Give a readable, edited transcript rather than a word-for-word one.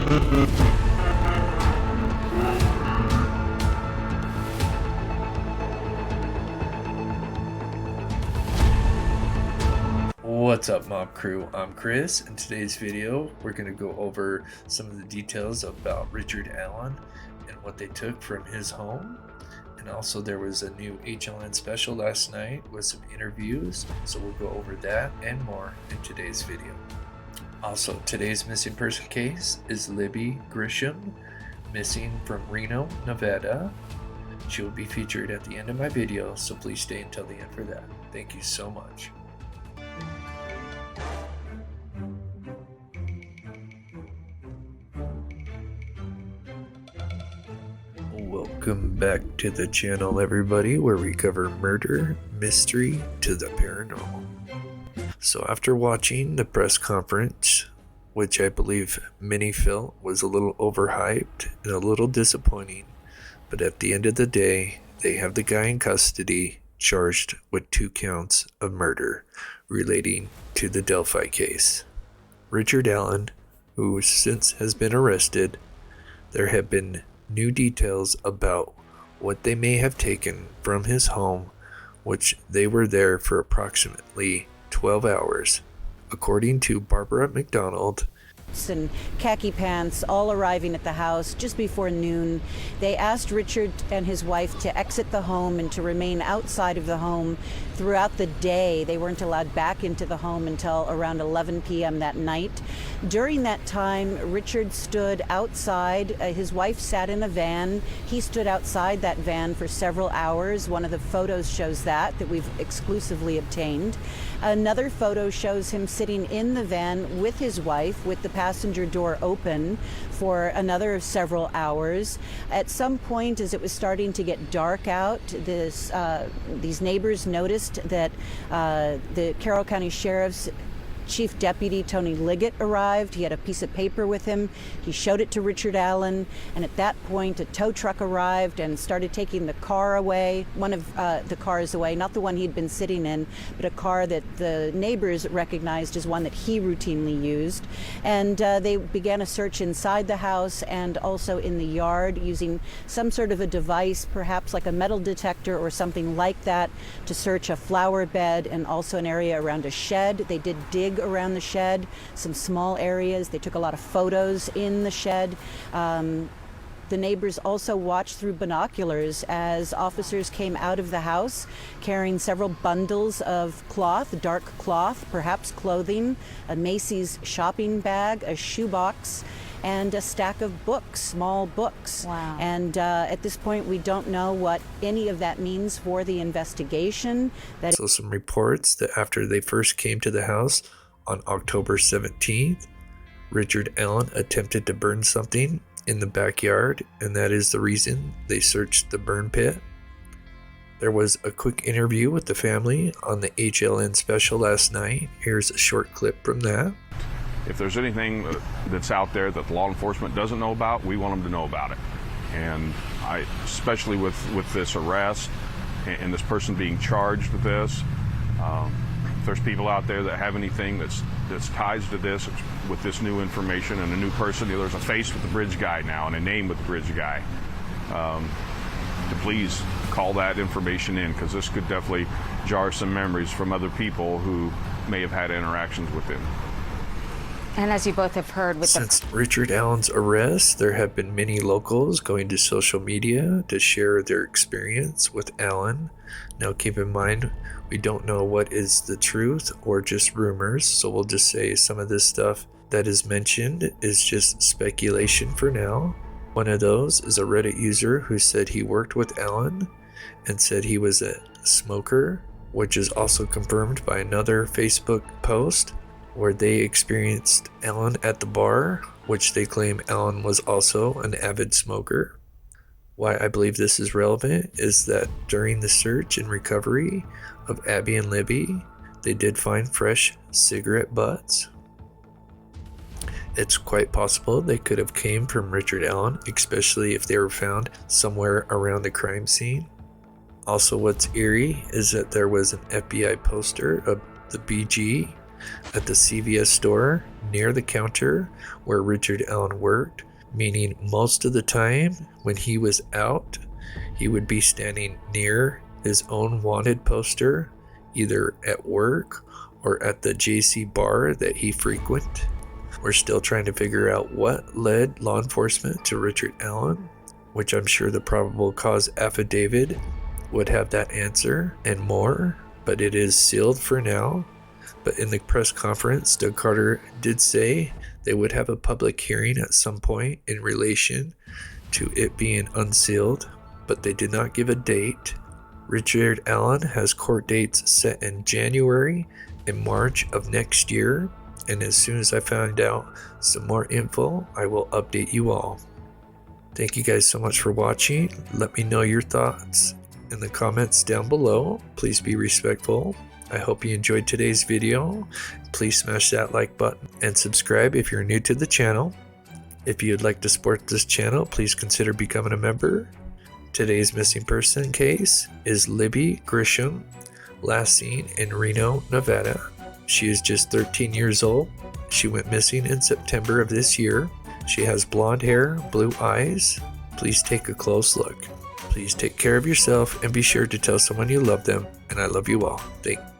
What's up, Mob Crew? I'm Chris. In today's video, we're going to go over some of the details about Richard Allen and what they took from his home. And also there was a new HLN special last night with some interviews, so we'll go over that and more in today's video. Also, today's missing person case is Libby Grisham, missing from Reno, Nevada. She will be featured at the end of my video, so please stay until the end for that. Thank you so much. Welcome back to the channel, everybody, where we cover murder, mystery, to the paranormal. So after watching the press conference, which I believe many felt was a little overhyped and a little disappointing, but at the end of the day, they have the guy in custody charged with 2 counts of murder relating to the Delphi case. Richard Allen, who since has been arrested, there have been new details about what they may have taken from his home, which they were there for approximately 12 hours. According to Barbara McDonald, and khaki pants, all arriving at the house just before noon. They asked Richard and his wife to exit the home and to remain outside of the home throughout the day. They weren't allowed back into the home until around 11 p.m. that night. During that time, Richard stood outside. His wife sat in a van. He stood outside that van for several hours. One of the photos shows that we've exclusively obtained. Another photo shows him sitting in the van with his wife, with the passenger door open, for another several hours. At some point, as it was starting to get dark out, these neighbors noticed that the Carroll County Sheriff's Chief Deputy Tony Liggett arrived. He had a piece of paper with him. He showed it to Richard Allen, and at that point a tow truck arrived and started taking the car away, one of the cars away, not the one he'd been sitting in, but a car that the neighbors recognized as one that he routinely used. And they began a search inside the house and also in the yard using some sort of a device, perhaps like a metal detector or something like that, to search a flower bed and also an area around a shed. They did dig around the shed, some small areas. They took a lot of photos in the shed. The neighbors also watched through binoculars as officers came out of the house carrying several bundles of cloth, dark cloth, perhaps clothing, a Macy's shopping bag, a shoebox, and a stack of books, small books. Wow. And at this point, we don't know what any of that means for the investigation. So some reports that after they first came to the house on October 17th, Richard Allen attempted to burn something in the backyard, and that is the reason they searched the burn pit. There was a quick interview with the family on the HLN special last night. Here's a short clip from that. If there's anything that's out there that law enforcement doesn't know about, we want them to know about it. And especially with this arrest and this person being charged with this, if there's people out there that have anything that's ties to this with this new information and a new person, there's a face with the bridge guy now and a name with the bridge guy, to please call that information in, because this could definitely jar some memories from other people who may have had interactions with him. And as you both have heard, Since Richard Allen's arrest, there have been many locals going to social media to share their experience with Allen. Now keep in mind, we don't know what is the truth or just rumors, so we'll just say some of this stuff that is mentioned is just speculation for now. One of those is a Reddit user who said he worked with Allen and said he was a smoker, which is also confirmed by another Facebook post where they experienced Allen at the bar, which they claim Allen was also an avid smoker. Why I believe this is relevant is that during the search and recovery of Abby and Libby, they did find fresh cigarette butts. It's quite possible they could have came from Richard Allen, especially if they were found somewhere around the crime scene. Also, what's eerie is that there was an FBI poster of the BG at the CVS store near the counter where Richard Allen worked, meaning most of the time when he was out, he would be standing near his own wanted poster, either at work or at the JC bar that he frequented. We're still trying to figure out what led law enforcement to Richard Allen, which I'm sure the probable cause affidavit would have that answer and more, but it is sealed for now. But in the press conference, Doug Carter did say they would have a public hearing at some point in relation to it being unsealed, but they did not give a date. Richard Allen has court dates set in January and March of next year, and as soon as I find out some more info, I will update you all. Thank you guys so much for watching. Let me know your thoughts in the comments down below. Please be respectful. I hope you enjoyed today's video. Please smash that like button and subscribe if you're new to the channel. If you'd like to support this channel, please consider becoming a member. Today's missing person case is Libby Grisham, last seen in Reno, Nevada. She is just 13 years old. She went missing in September of this year. She has blonde hair, blue eyes. Please take a close look. Please take care of yourself and be sure to tell someone you love them, and I love you all. Thanks.